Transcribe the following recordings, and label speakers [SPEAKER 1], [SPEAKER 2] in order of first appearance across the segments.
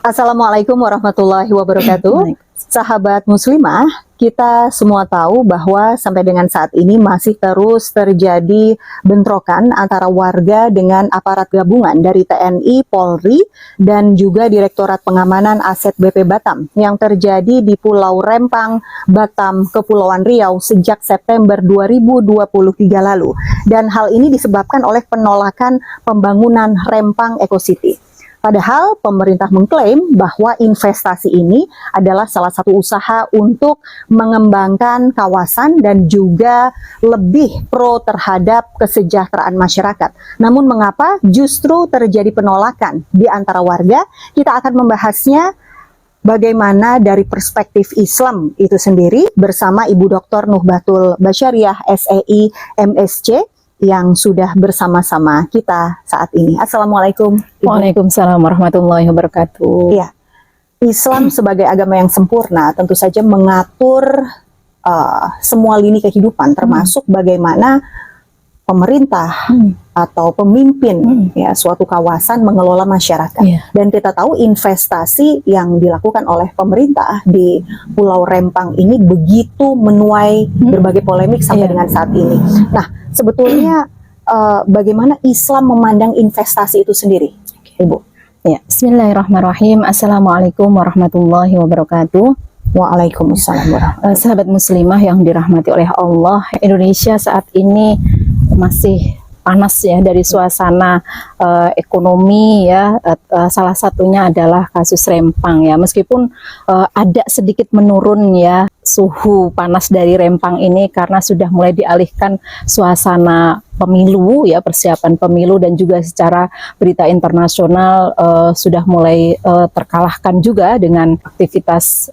[SPEAKER 1] Assalamualaikum warahmatullahi wabarakatuh. Sahabat muslimah, kita semua tahu bahwa sampai dengan saat ini masih terus terjadi bentrokan antara warga dengan aparat gabungan dari TNI, Polri, dan juga Direktorat Pengamanan Aset BP Batam yang terjadi di Pulau Rempang, Batam, Kepulauan Riau sejak September 2023 lalu. Dan hal ini disebabkan oleh penolakan pembangunan Rempang Eco City. Padahal pemerintah mengklaim bahwa investasi ini adalah salah satu usaha untuk mengembangkan kawasan dan juga lebih pro terhadap kesejahteraan masyarakat. Namun mengapa justru terjadi penolakan di antara warga? Kita akan membahasnya bagaimana dari perspektif Islam itu sendiri bersama Ibu Dr. Nuhbatul Basyariah SEI MSc yang sudah bersama-sama kita saat ini. Assalamualaikum. Ibu.
[SPEAKER 2] Waalaikumsalam warahmatullahi wabarakatuh.
[SPEAKER 1] Ya, Islam sebagai agama yang sempurna tentu saja mengatur semua lini kehidupan, termasuk bagaimana pemerintah atau pemimpin ya suatu kawasan mengelola masyarakat. Dan kita tahu investasi yang dilakukan oleh pemerintah di Pulau Rempang ini begitu menuai berbagai polemik sampai dengan saat ini. Nah, sebetulnya bagaimana Islam memandang investasi itu sendiri, Ibu?
[SPEAKER 2] Ya, Bismillahirrahmanirrahim. Assalamualaikum warahmatullahi wabarakatuh.
[SPEAKER 1] Waalaikumsalam warahmatullahi.
[SPEAKER 2] Sahabat muslimah yang dirahmati oleh Allah, Indonesia saat ini masih panas ya dari suasana ekonomi ya, salah satunya adalah kasus Rempang ya, meskipun ada sedikit menurun ya suhu panas dari Rempang ini karena sudah mulai dialihkan suasana pemilu ya, persiapan pemilu, dan juga secara berita internasional sudah mulai terkalahkan juga dengan aktivitas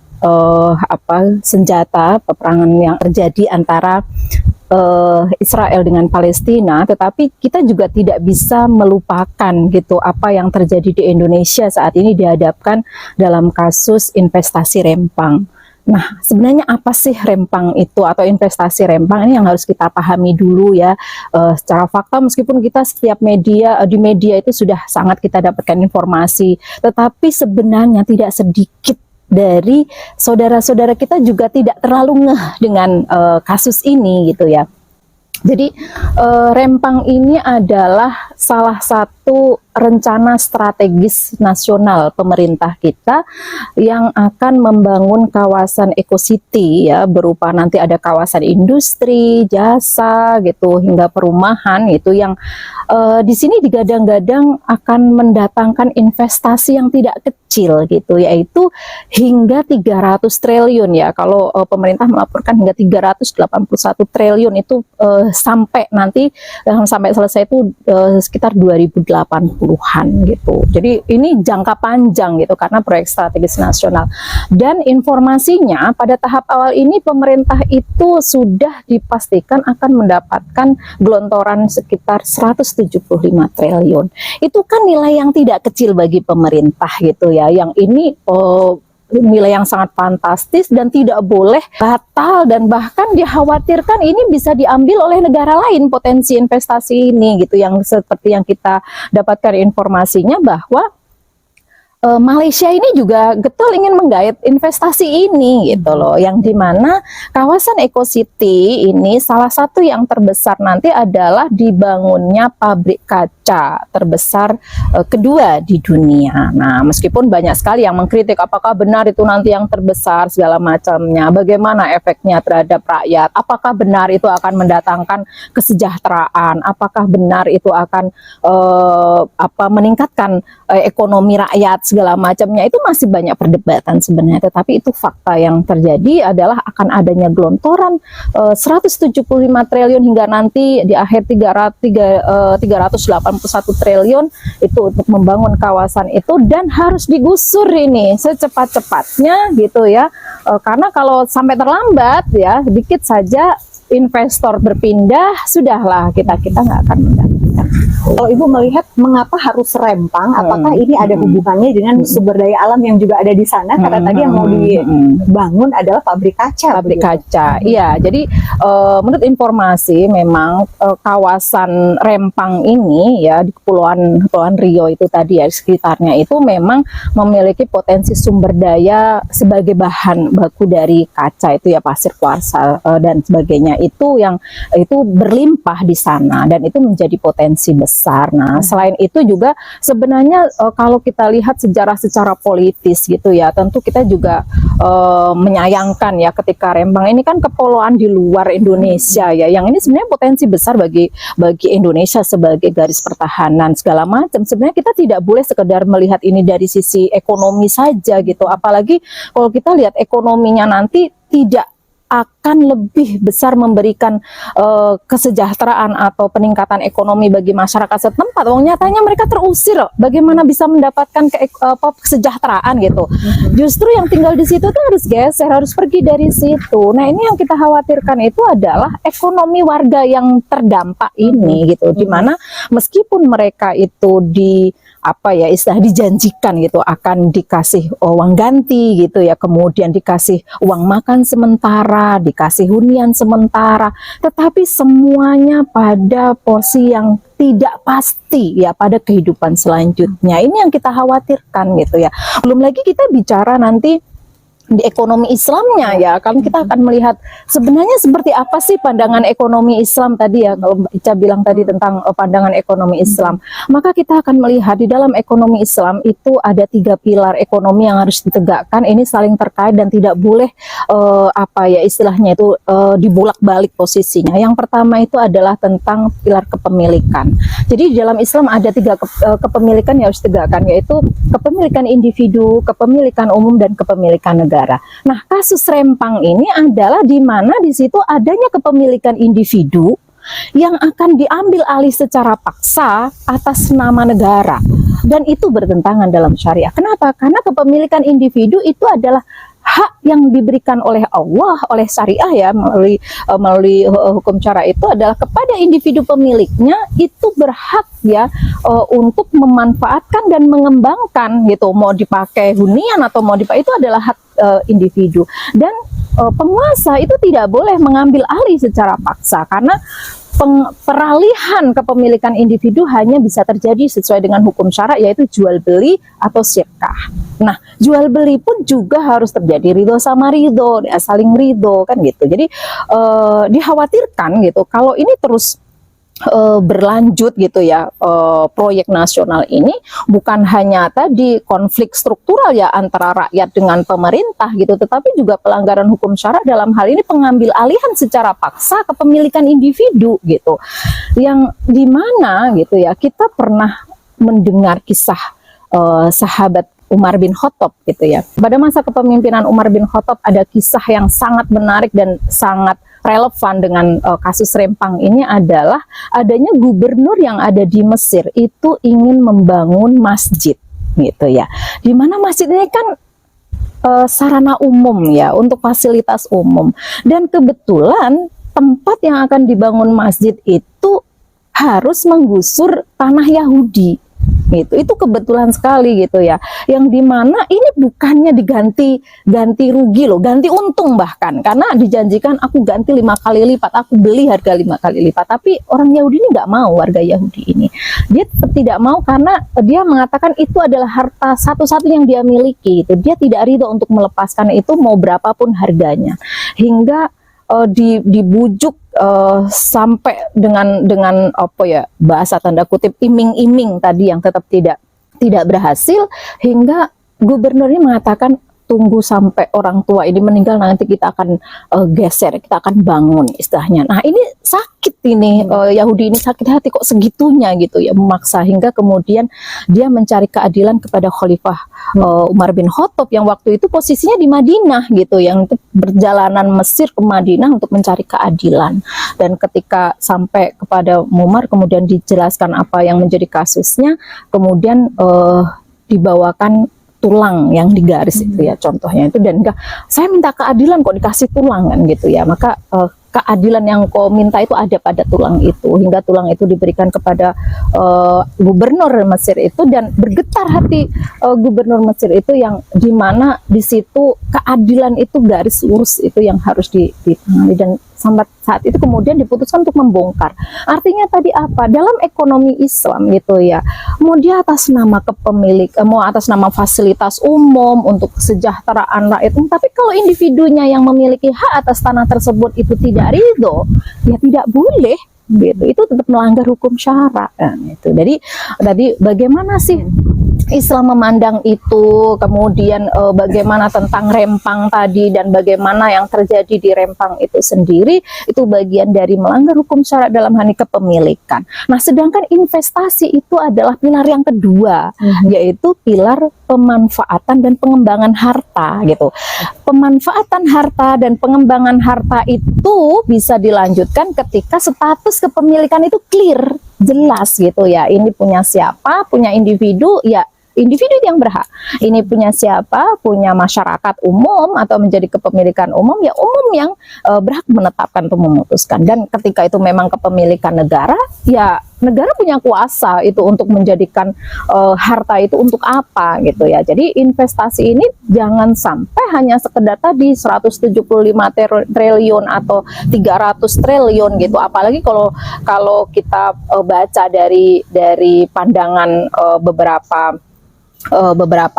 [SPEAKER 2] senjata peperangan yang terjadi antara Israel dengan Palestina. Tetapi kita juga tidak bisa melupakan gitu apa yang terjadi di Indonesia saat ini dihadapkan dalam kasus investasi Rempang. Nah, sebenarnya apa sih Rempang itu atau investasi Rempang ini yang harus kita pahami dulu ya. Secara fakta, meskipun kita setiap media di media itu sudah sangat kita dapatkan informasi, tetapi sebenarnya tidak sedikit dari saudara-saudara kita juga tidak terlalu ngeh dengan kasus ini gitu ya. Jadi Rempang ini adalah salah satu rencana strategis nasional pemerintah kita yang akan membangun kawasan Eco City ya, berupa nanti ada kawasan industri, jasa gitu hingga perumahan itu yang di sini digadang-gadang akan mendatangkan investasi yang tidak kecil gitu, yaitu hingga 300 triliun ya. Kalau pemerintah melaporkan hingga 381 triliun itu sampai nanti sampai selesai itu sekitar 2080-an gitu. Jadi ini jangka panjang gitu karena proyek strategis nasional. Dan informasinya pada tahap awal ini pemerintah itu sudah dipastikan akan mendapatkan gelontoran sekitar 175 triliun. Itu kan nilai yang tidak kecil bagi pemerintah gitu ya. Yang ini nilai yang sangat fantastis dan tidak boleh batal, dan bahkan dikhawatirkan ini bisa diambil oleh negara lain potensi investasi ini gitu, yang seperti yang kita dapatkan informasinya bahwa Malaysia ini juga getol ingin menggait investasi ini gitu loh, yang dimana kawasan Eco City ini salah satu yang terbesar nanti adalah dibangunnya pabrik kaca terbesar kedua di dunia. Nah, meskipun banyak sekali yang mengkritik apakah benar itu nanti yang terbesar segala macamnya, bagaimana efeknya terhadap rakyat, apakah benar itu akan mendatangkan kesejahteraan, apakah benar itu akan meningkatkan ekonomi rakyat segala macamnya, itu masih banyak perdebatan sebenarnya. Tetapi itu fakta yang terjadi adalah akan adanya gelontoran 175 triliun hingga nanti di akhir 381 triliun itu untuk membangun kawasan itu, dan harus digusur ini secepat-cepatnya gitu ya, karena kalau sampai terlambat ya sedikit saja investor berpindah, sudahlah kita nggak akan mendapat.
[SPEAKER 1] Kalau Ibu melihat mengapa harus Rempang, apakah ini ada hubungannya dengan sumber daya alam yang juga ada di sana? Karena tadi yang mau dibangun adalah pabrik kaca.
[SPEAKER 2] Pabrik kaca, iya. Jadi menurut informasi memang kawasan Rempang ini ya di Kepulauan Riau itu tadi ya sekitarnya itu memang memiliki potensi sumber daya sebagai bahan baku dari kaca itu ya pasir kuarsa dan sebagainya itu berlimpah di sana dan itu menjadi potensi besar. Nah, selain itu juga sebenarnya kalau kita lihat sejarah secara politis gitu ya, tentu kita juga menyayangkan ya ketika Rempang ini kan kepulauan di luar Indonesia ya, yang ini sebenarnya potensi besar bagi Indonesia sebagai garis pertahanan segala macam. Sebenarnya kita tidak boleh sekedar melihat ini dari sisi ekonomi saja gitu, apalagi kalau kita lihat ekonominya nanti tidak akan lebih besar memberikan kesejahteraan atau peningkatan ekonomi bagi masyarakat setempat. Wong nyatanya mereka terusir, bagaimana bisa mendapatkan kesejahteraan gitu. Justru yang tinggal di situ tuh harus geser, harus pergi dari situ. Nah, ini yang kita khawatirkan itu adalah ekonomi warga yang terdampak ini gitu, dimana meskipun mereka itu istilah dijanjikan gitu akan dikasih uang ganti gitu ya, kemudian dikasih uang makan sementara, dikasih hunian sementara, tetapi semuanya pada posisi yang tidak pasti ya pada kehidupan selanjutnya. Ini yang kita khawatirkan gitu ya. Belum lagi kita bicara nanti di ekonomi Islamnya ya, kan kita akan melihat sebenarnya seperti apa sih pandangan ekonomi Islam tadi ya, kalau Mbak Ica bilang tadi tentang pandangan ekonomi Islam, maka kita akan melihat di dalam ekonomi Islam itu ada 3 pilar ekonomi yang harus ditegakkan, ini saling terkait dan tidak boleh istilahnya itu dibolak-balik posisinya. Yang pertama itu adalah tentang pilar kepemilikan. Jadi di dalam Islam ada 3 kepemilikan yang harus ditegakkan, yaitu kepemilikan individu, kepemilikan umum, dan kepemilikan negara. Nah, kasus Rempang ini adalah di mana di situ adanya kepemilikan individu yang akan diambil alih secara paksa atas nama negara, dan itu bertentangan dalam syariah. Kenapa? Karena kepemilikan individu itu adalah hak yang diberikan oleh Allah, oleh syariah ya, melalui hukum syara itu adalah kepada individu pemiliknya itu berhak ya untuk memanfaatkan dan mengembangkan gitu, mau dipakai hunian atau mau dipakai, itu adalah hak individu, dan penguasa itu tidak boleh mengambil alih secara paksa, karena peralihan kepemilikan individu hanya bisa terjadi sesuai dengan hukum syara, yaitu jual beli atau syirkah. Nah, jual beli pun juga harus terjadi ridho sama ridho, saling ridho kan gitu. Jadi dikhawatirkan gitu kalau ini terus berlanjut gitu ya, proyek nasional ini bukan hanya tadi konflik struktural ya antara rakyat dengan pemerintah gitu, tetapi juga pelanggaran hukum syara dalam hal ini pengambil alihan secara paksa kepemilikan individu gitu, yang dimana gitu ya kita pernah mendengar kisah sahabat Umar bin Khattab gitu ya. Pada masa kepemimpinan Umar bin Khattab ada kisah yang sangat menarik dan sangat relevan dengan kasus Rempang ini, adalah adanya gubernur yang ada di Mesir itu ingin membangun masjid gitu ya, dimana masjid ini kan sarana umum ya, untuk fasilitas umum, dan kebetulan tempat yang akan dibangun masjid itu harus menggusur tanah Yahudi gitu. Itu kebetulan sekali gitu ya, yang dimana ini bukannya diganti rugi loh, ganti untung bahkan, karena dijanjikan aku ganti 5 kali lipat, aku beli harga 5 kali lipat, tapi orang Yahudi ini nggak mau, warga Yahudi ini dia tidak mau, karena dia mengatakan itu adalah harta satu-satunya yang dia miliki itu, dia tidak ridho untuk melepaskan itu mau berapapun harganya, hingga dibujuk sampai dengan apa ya, bahasa tanda kutip iming-iming tadi yang tetap tidak berhasil, hingga gubernurnya mengatakan tunggu sampai orang tua ini meninggal, nanti kita akan geser, kita akan bangun istilahnya. Nah, ini sakit ini, Yahudi ini sakit hati kok segitunya gitu ya, memaksa, hingga kemudian dia mencari keadilan kepada Khalifah Umar bin Khattab yang waktu itu posisinya di Madinah gitu, yang berjalanan Mesir ke Madinah untuk mencari keadilan. Dan ketika sampai kepada Umar, kemudian dijelaskan apa yang menjadi kasusnya, kemudian dibawakan tulang yang digaris itu ya contohnya itu, dan enggak, saya minta keadilan kok dikasih tulang kan gitu ya. Maka keadilan yang kau minta itu ada pada tulang itu, hingga tulang itu diberikan kepada gubernur Mesir itu, dan bergetar hati gubernur Mesir itu, yang dimana di situ keadilan itu garis lurus itu yang harus ditangani, dan sampai saat itu kemudian diputuskan untuk membongkar. Artinya tadi apa? Dalam ekonomi Islam gitu ya, mau dia atas nama mau atas nama fasilitas umum untuk kesejahteraan rakyat, tapi kalau individunya yang memiliki hak atas tanah tersebut itu tidak ridho, ya tidak boleh gitu. Itu tetap melanggar hukum syara. Itu. Jadi tadi bagaimana sih Islam memandang itu, kemudian bagaimana tentang rempang tadi, dan bagaimana yang terjadi di rempang itu sendiri, itu bagian dari melanggar hukum syara dalam hal ini kepemilikan. Nah, sedangkan investasi itu adalah pilar yang kedua, yaitu pilar pemanfaatan dan pengembangan harta gitu. Pemanfaatan harta dan pengembangan harta itu bisa dilanjutkan ketika status kepemilikan itu clear, jelas gitu ya. Ini punya siapa, punya individu, ya individu yang berhak. Ini punya siapa, punya masyarakat umum atau menjadi kepemilikan umum, ya umum yang berhak menetapkan atau memutuskan. Dan ketika itu memang kepemilikan negara, ya negara punya kuasa itu untuk menjadikan harta itu untuk apa gitu ya. Jadi investasi ini jangan sampai hanya sekedar tadi 175 triliun atau 300 triliun gitu. Apalagi kalau kita baca dari pandangan beberapa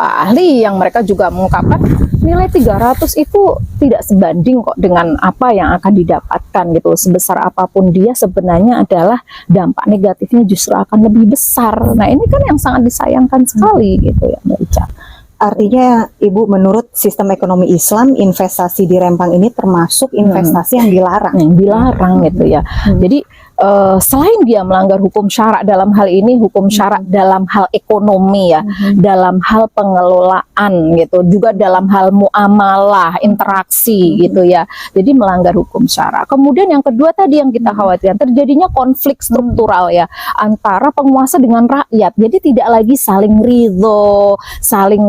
[SPEAKER 2] ahli yang mereka juga mengungkapkan nilai 300 itu tidak sebanding kok dengan apa yang akan didapatkan gitu. Sebesar apapun dia, sebenarnya adalah dampak negatifnya justru akan lebih besar. Nah, ini kan yang sangat disayangkan sekali gitu ya, Mbak Ica.
[SPEAKER 1] Artinya, Ibu, menurut sistem ekonomi Islam, investasi di rempang ini termasuk investasi yang dilarang.
[SPEAKER 2] Yang dilarang gitu ya. Jadi selain dia melanggar hukum syara dalam hal ini, hukum syara dalam hal ekonomi ya, dalam hal pengelolaan gitu, juga dalam hal muamalah, interaksi gitu ya. Jadi melanggar hukum syara. Kemudian yang kedua tadi yang kita khawatirkan, terjadinya konflik struktural ya antara penguasa dengan rakyat. Jadi tidak lagi saling ridho, saling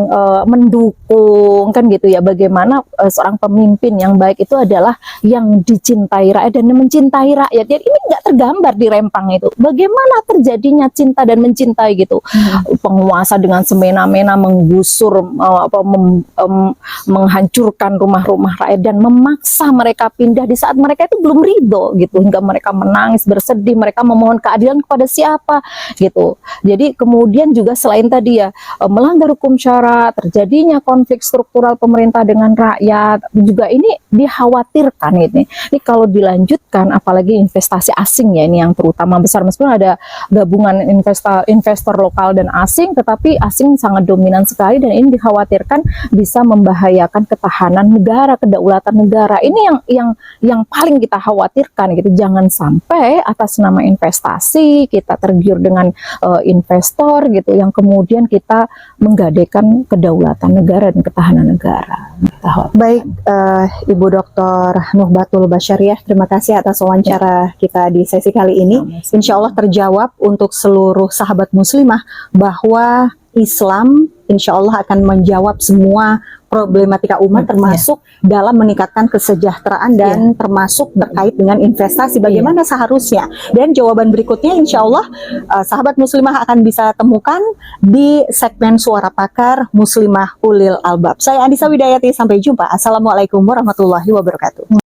[SPEAKER 2] mendukung kan gitu ya. Bagaimana seorang pemimpin yang baik itu adalah yang dicintai rakyat dan mencintai rakyat. Jadi ini nggak tergambar di rempang itu. Bagaimana terjadinya cinta dan mencintai gitu. Penguasa dengan semena-mena menggusur, menghancurkan rumah-rumah rakyat dan memaksa mereka pindah di saat mereka itu belum ridho gitu, hingga mereka menangis bersedih, mereka memohon keadilan kepada siapa gitu. Jadi kemudian juga selain tadi ya melanggar hukum syara, terjadinya konflik struktural pemerintah dengan rakyat, juga ini dikhawatirkan ini kalau dilanjutkan, apalagi investasi asing ya, ini yang terutama besar, meskipun ada gabungan investor lokal dan asing, tetapi asing sangat dominan sekali, dan ini dikhawatirkan bisa membahayakan ketahanan negara, kedaulatan negara. Ini yang paling kita khawatirkan gitu. Jangan sampai atas nama investasi kita tergiur dengan investor gitu, yang kemudian kita menggadaikan kedaulatan negara dan ketahanan negara.
[SPEAKER 1] Baik, Ibu Dr. Nuhbatul Basyariah, terima kasih atas wawancara kita di sesi kali ini. Insya Allah terjawab untuk seluruh sahabat muslimah bahwa Islam insya Allah akan menjawab semua problematika umat, termasuk dalam meningkatkan kesejahteraan dan termasuk terkait dengan investasi, bagaimana seharusnya. Dan jawaban berikutnya insya Allah sahabat muslimah akan bisa temukan di segmen Suara Pakar Muslimah Ulil Albab. Saya Andisa Widayati, sampai jumpa. Assalamualaikum warahmatullahi wabarakatuh.